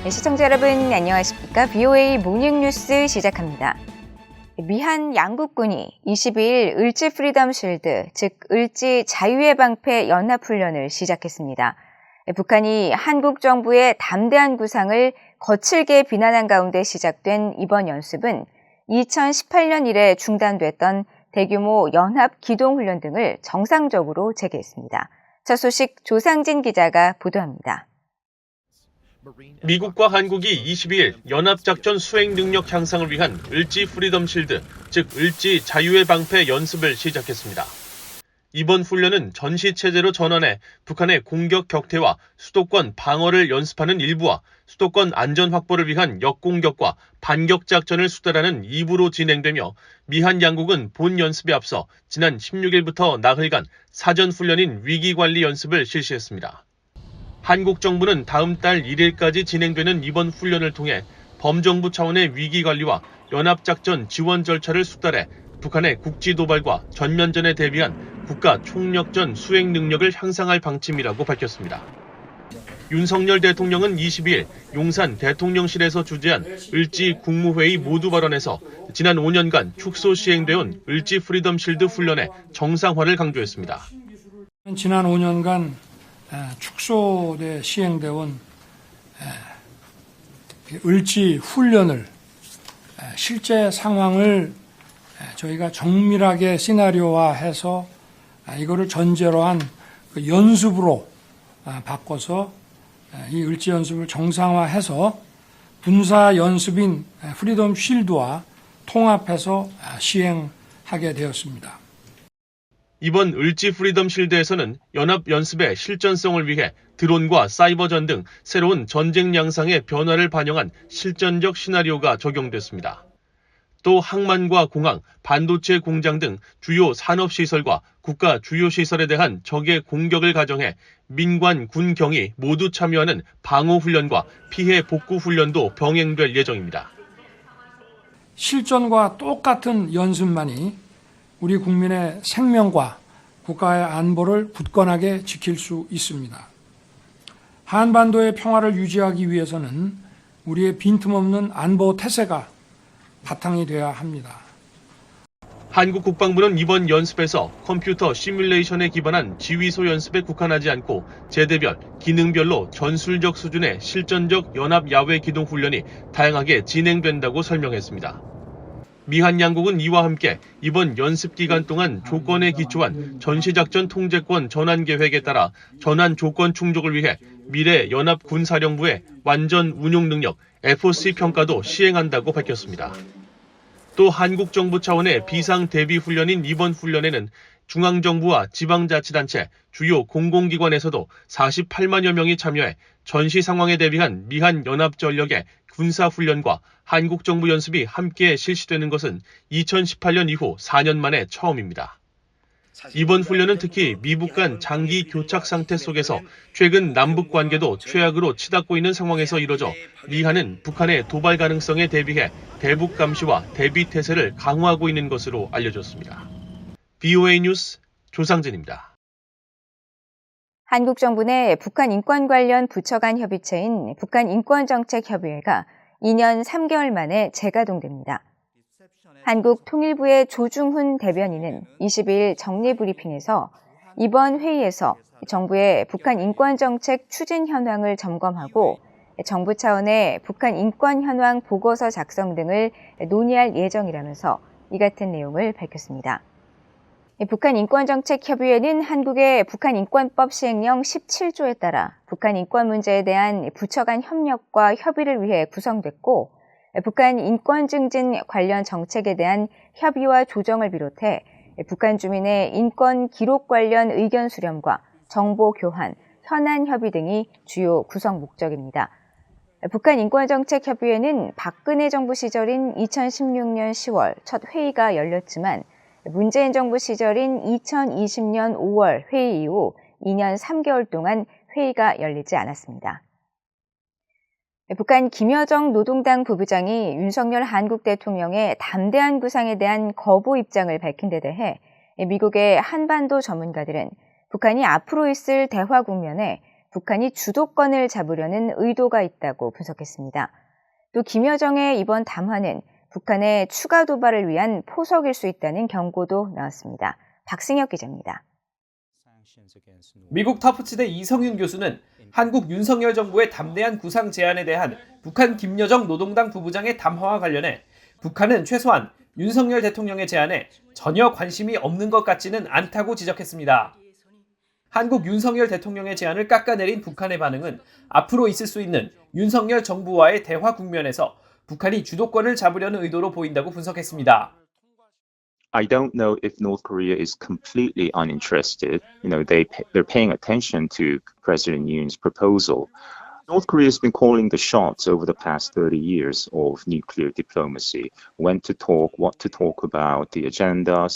네, 시청자 여러분 안녕하십니까? BOA 모닝뉴스 시작합니다. 미한 양국군이 22일 을지 프리덤 실드, 즉 을지 자유의 방패 연합훈련을 시작했습니다. 북한이 한국 정부의 담대한 구상을 거칠게 비난한 가운데 시작된 이번 연습은 2018년 이래 중단됐던 대규모 연합 기동훈련 등을 정상적으로 재개했습니다. 첫 소식 조상진 기자가 보도합니다. 미국과 한국이 22일 연합작전 수행 능력 향상을 위한 을지 프리덤 실드, 즉 을지 자유의 방패 연습을 시작했습니다. 이번 훈련은 전시체제로 전환해 북한의 공격 격퇴와 수도권 방어를 연습하는 일부와 수도권 안전 확보를 위한 역공격과 반격 작전을 수달하는 2부로 진행되며 미한 양국은 본 연습에 앞서 지난 16일부터 나흘간 사전 훈련인 위기관리 연습을 실시했습니다. 한국 정부는 다음 달 1일까지 진행되는 이번 훈련을 통해 범정부 차원의 위기관리와 연합작전 지원 절차를 수달해 북한의 국지 도발과 전면전에 대비한 국가 총력전 수행 능력을 향상할 방침이라고 밝혔습니다. 윤석열 대통령은 22일 용산 대통령실에서 주재한 을지 국무회의 모두 발언에서 지난 5년간 축소 시행되어온 을지 프리덤 실드 훈련의 정상화를 강조했습니다. 지난 5년간 축소돼 시행되어 온 을지 훈련을 실제 상황을 저희가 정밀하게 시나리오화해서 이거를 전제로 한 연습으로 바꿔서 이 을지 연습을 정상화해서 군사 연습인 프리덤 쉴드와 통합해서 시행하게 되었습니다. 이번 을지 프리덤 실드에서는 연합 연습의 실전성을 위해 드론과 사이버전 등 새로운 전쟁 양상의 변화를 반영한 실전적 시나리오가 적용됐습니다. 또 항만과 공항, 반도체 공장 등 주요 산업시설과 국가 주요 시설에 대한 적의 공격을 가정해 민관, 군, 경이 모두 참여하는 방어훈련과 피해 복구 훈련도 병행될 예정입니다. 실전과 똑같은 연습만이 우리 국민의 생명과 국가의 안보를 굳건하게 지킬 수 있습니다. 한반도의 평화를 유지하기 위해서는 우리의 빈틈없는 안보 태세가 바탕이 되어야 합니다. 한국 국방부는 이번 연습에서 컴퓨터 시뮬레이션에 기반한 지휘소 연습에 국한하지 않고 제대별, 기능별로 전술적 수준의 실전적 연합 야외 기동 훈련이 다양하게 진행된다고 설명했습니다. 미한 양국은 이와 함께 이번 연습 기간 동안 조건에 기초한 전시작전 통제권 전환 계획에 따라 전환 조건 충족을 위해 미래 연합군사령부의 완전 운용 능력 FOC 평가도 시행한다고 밝혔습니다. 또 한국 정부 차원의 비상 대비 훈련인 이번 훈련에는 중앙정부와 지방자치단체, 주요 공공기관에서도 48만여 명이 참여해 전시 상황에 대비한 미한 연합전력의 군사훈련과 한국 정부 연습이 함께 실시되는 것은 2018년 이후 4년 만에 처음입니다. 이번 훈련은 특히 미북 간 장기 교착 상태 속에서 최근 남북 관계도 최악으로 치닫고 있는 상황에서 이뤄져 미한은 북한의 도발 가능성에 대비해 대북 감시와 대비 태세를 강화하고 있는 것으로 알려졌습니다. BOA 뉴스 조상진입니다. 한국 정부 내 북한 인권 관련 부처 간 협의체인 북한인권정책협의회가 2년 3개월 만에 재가동됩니다. 한국통일부의 조중훈 대변인은 22일 정례브리핑에서 이번 회의에서 정부의 북한 인권정책 추진 현황을 점검하고 정부 차원의 북한 인권 현황 보고서 작성 등을 논의할 예정이라면서 이 같은 내용을 밝혔습니다. 북한인권정책협의회는 한국의 북한인권법 시행령 17조에 따라 북한 인권 문제에 대한 부처 간 협력과 협의를 위해 구성됐고 북한 인권 증진 관련 정책에 대한 협의와 조정을 비롯해 북한 주민의 인권 기록 관련 의견 수렴과 정보 교환, 현안 협의 등이 주요 구성 목적입니다. 북한인권정책협의회는 박근혜 정부 시절인 2016년 10월 첫 회의가 열렸지만 문재인 정부 시절인 2020년 5월 회의 이후 2년 3개월 동안 회의가 열리지 않았습니다. 북한 김여정 노동당 부부장이 윤석열 한국 대통령의 담대한 구상에 대한 거부 입장을 밝힌 데 대해 미국의 한반도 전문가들은 북한이 앞으로 있을 대화 국면에 북한이 주도권을 잡으려는 의도가 있다고 분석했습니다. 또 김여정의 이번 담화는 북한의 추가 도발을 위한 포석일 수 있다는 경고도 나왔습니다. 박승혁 기자입니다. 미국 타프치대 이성윤 교수는 한국 윤석열 정부의 담대한 구상 제안에 대한 북한 김여정 노동당 부부장의 담화와 관련해 북한은 최소한 윤석열 대통령의 제안에 전혀 관심이 없는 것 같지는 않다고 지적했습니다. 한국 윤석열 대통령의 제안을 깎아내린 북한의 반응은 앞으로 있을 수 있는 윤석열 정부와의 대화 국면에서 북한이 주도권을 잡으려는 의도로 보인다고 분석했습니다. I don't know if North Korea is completely uninterested. They're paying attention to President Yoon's proposal. North Korea has been calling the shots over the past 30 years of nuclear diplomacy. When to talk, what to talk about, the agenda,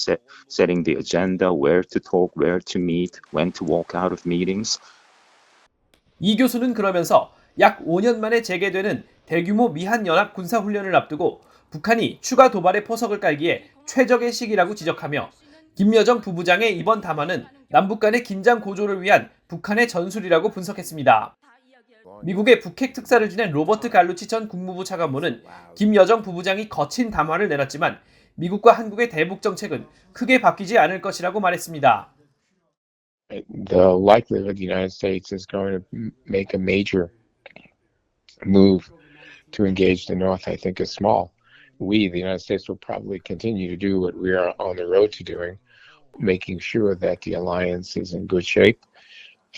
setting the agenda, where to talk, where to meet, when to walk out of meetings. 이 교수는 그러면서 약 5년 만에 재개되는 대규모 미한 연합 군사훈련을 앞두고 북한이 추가 도발의 포석을 깔기에 최적의 시기라고 지적하며 김여정 부부장의 이번 담화는 남북 간의 긴장 고조를 위한 북한의 전술이라고 분석했습니다. 미국의 북핵 특사를 지낸 로버트 갈루치 전 국무부 차관보는 김여정 부부장이 거친 담화를 내놨지만 미국과 한국의 대북 정책은 크게 바뀌지 않을 것이라고 말했습니다. The likelihood the United States is going to make a major move to engage the North, I think, is small. We, the United States, will probably continue to do what we are on the road to doing, making sure that the alliance is in good shape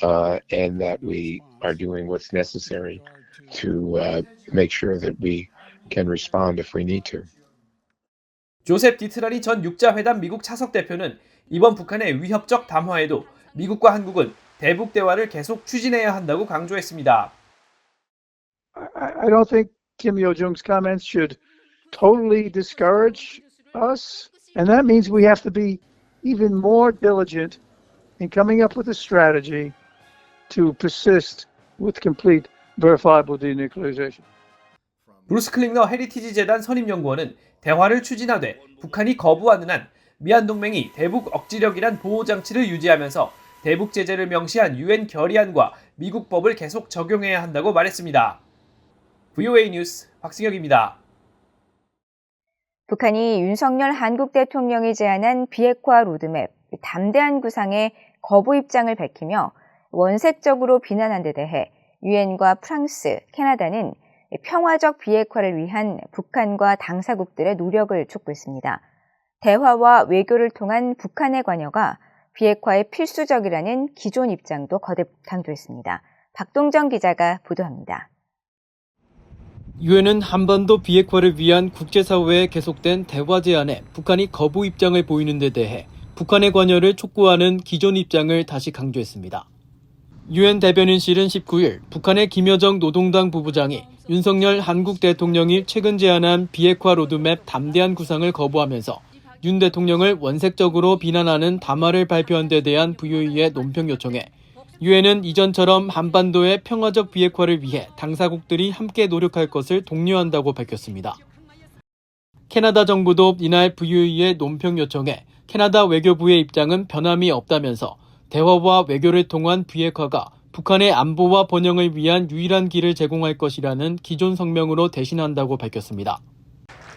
and that we are doing what's necessary to make sure that we can respond if we need to. 조셉 디트라니 전 육자회담 미국 차석 대표는 이번 북한의 위협적 담화에도 미국과 한국은 대북 대화를 계속 추진해야 한다고 강조했습니다. I don't think Kim Yo-jong's comments should totally discourage us, and that means we have to be even more diligent in coming up with a strategy to persist with complete verifiable denuclearization. 브루스 클링너 헤리티지 재단 선임연구원은 대화를 추진하되 북한이 거부하는 한 미한 동맹이 대북 억지력이란 보호장치를 유지하면서 대북 제재를 명시한 유엔 결의안과 미국 법을 계속 적용해야 한다고 말했습니다. VOA 뉴스 박승혁입니다. 북한이 윤석열 한국 대통령이 제안한 비핵화 로드맵, 담대한 구상에 거부 입장을 밝히며 원색적으로 비난한 데 대해 유엔과 프랑스, 캐나다는 평화적 비핵화를 위한 북한과 당사국들의 노력을 촉구했습니다. 대화와 외교를 통한 북한의 관여가 비핵화에 필수적이라는 기존 입장도 거듭 강조했습니다. 박동정 기자가 보도합니다. 유엔은 한반도 비핵화를 위한 국제사회에 계속된 대화 제안에 북한이 거부 입장을 보이는 데 대해 북한의 관여를 촉구하는 기존 입장을 다시 강조했습니다. 유엔 대변인실은 19일 북한의 김여정 노동당 부부장이 윤석열 한국 대통령이 최근 제안한 비핵화 로드맵 담대한 구상을 거부하면서 윤 대통령을 원색적으로 비난하는 담화를 발표한 데 대한 VOA의 논평 요청에 유엔은 이전처럼 한반도의 평화적 비핵화를 위해 당사국들이 함께 노력할 것을 독려한다고 밝혔습니다. 캐나다 정부도 이날 VOA의 논평 요청에 캐나다 외교부의 입장은 변함이 없다면서 대화와 외교를 통한 비핵화가 북한의 안보와 번영을 위한 유일한 길을 제공할 것이라는 기존 성명으로 대신한다고 밝혔습니다.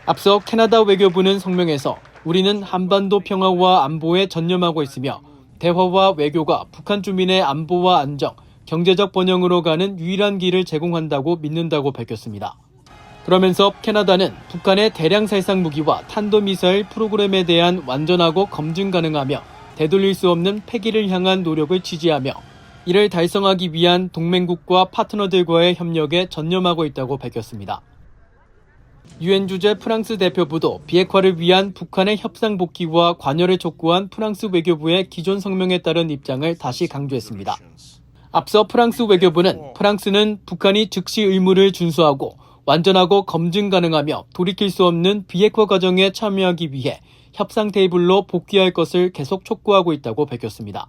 앞서 캐나다 외교부는 성명에서 우리는 한반도 평화와 안보에 전념하고 있으며 대화와 외교가 북한 주민의 안보와 안정, 경제적 번영으로 가는 유일한 길을 제공한다고 믿는다고 밝혔습니다. 그러면서 캐나다는 북한의 대량 살상 무기와 탄도미사일 프로그램에 대한 완전하고 검증 가능하며 되돌릴 수 없는 폐기를 향한 노력을 지지하며 이를 달성하기 위한 동맹국과 파트너들과의 협력에 전념하고 있다고 밝혔습니다. 유엔 주재 프랑스 대표부도 비핵화를 위한 북한의 협상 복귀와 관여를 촉구한 프랑스 외교부의 기존 성명에 따른 입장을 다시 강조했습니다. 앞서 프랑스 외교부는 프랑스는 북한이 즉시 의무를 준수하고 완전하고 검증 가능하며 돌이킬 수 없는 비핵화 과정에 참여하기 위해 협상 테이블로 복귀할 것을 계속 촉구하고 있다고 밝혔습니다.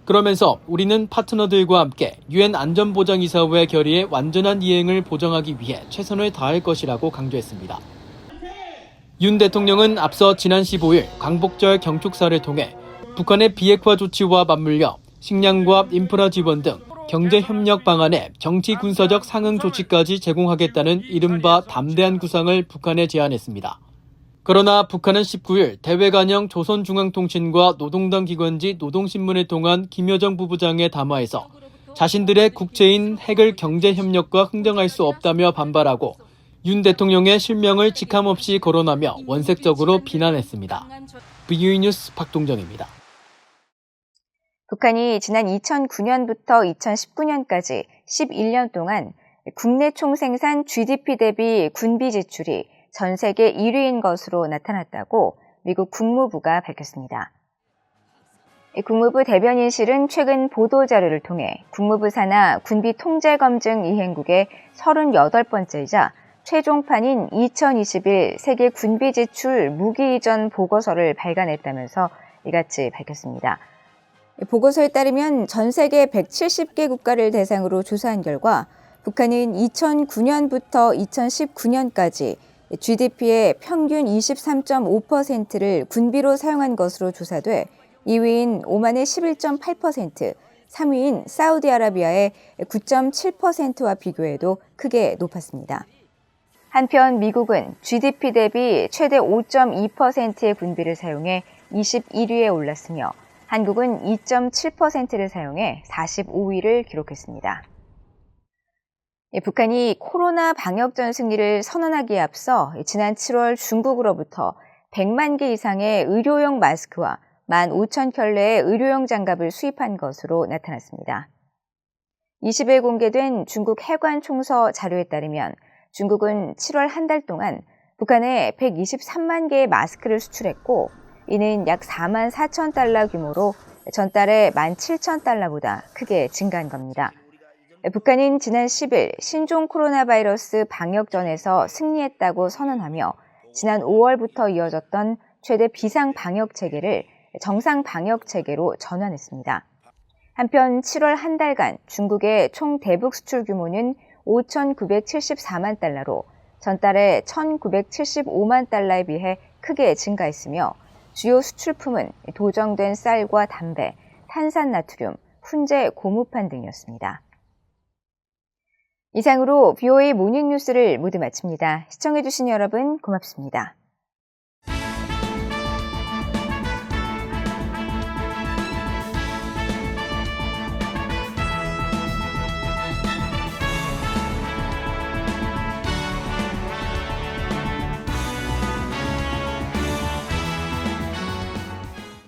그러면서 우리는 파트너들과 함께 유엔 안전보장이사회 결의의 완전한 이행을 보장하기 위해 최선을 다할 것이라고 강조했습니다. 윤 대통령은 앞서 지난 15일 광복절 경축사를 통해 북한의 비핵화 조치와 맞물려 식량과 인프라 지원 등 경제협력 방안에 정치 군사적 상응 조치까지 제공하겠다는 이른바 담대한 구상을 북한에 제안했습니다. 그러나 북한은 19일 대외관영 조선중앙통신과 노동당 기관지 노동신문을 통한 김여정 부부장의 담화에서 자신들의 국채인 핵을 경제협력과 흥정할 수 없다며 반발하고 윤 대통령의 실명을 직함없이 거론하며 원색적으로 비난했습니다. VOE 뉴스 박동정입니다. 북한이 지난 2009년부터 2019년까지 11년 동안 국내 총생산 GDP 대비 군비 지출이 전 세계 1위인 것으로 나타났다고 미국 국무부가 밝혔습니다. 국무부 대변인실은 최근 보도자료를 통해 국무부 산하 군비 통제검증 이행국의 38번째이자 최종판인 2021 세계 군비 지출 무기 이전 보고서를 발간했다면서 이같이 밝혔습니다. 보고서에 따르면 전 세계 170개 국가를 대상으로 조사한 결과 북한은 2009년부터 2019년까지 GDP의 평균 23.5%를 군비로 사용한 것으로 조사돼 2위인 오만의 11.8%, 3위인 사우디아라비아의 9.7%와 비교해도 크게 높았습니다. 한편 미국은 GDP 대비 최대 5.2%의 군비를 사용해 21위에 올랐으며 한국은 2.7%를 사용해 45위를 기록했습니다. 북한이 코로나 방역전 승리를 선언하기에 앞서 지난 7월 중국으로부터 100만 개 이상의 의료용 마스크와 15,000켤레의 의료용 장갑을 수입한 것으로 나타났습니다. 20일 공개된 중국 해관 총서 자료에 따르면 중국은 7월 한 달 동안 북한에 123만 개의 마스크를 수출했고 이는 약 4만 4천 달러 규모로 전달에 17,000달러보다 크게 증가한 겁니다. 북한은 지난 10일 신종 코로나 바이러스 방역전에서 승리했다고 선언하며 지난 5월부터 이어졌던 최대 비상 방역 체계를 정상 방역 체계로 전환했습니다. 한편 7월 한 달간 중국의 총 대북 수출 규모는 5,974만 달러로 전달에 1,975만 달러에 비해 크게 증가했으며 주요 수출품은 도정된 쌀과 담배, 탄산나트륨, 훈제, 고무판 등이었습니다. 이상으로 VOA 모닝뉴스를 모두 마칩니다. 시청해주신 여러분 고맙습니다.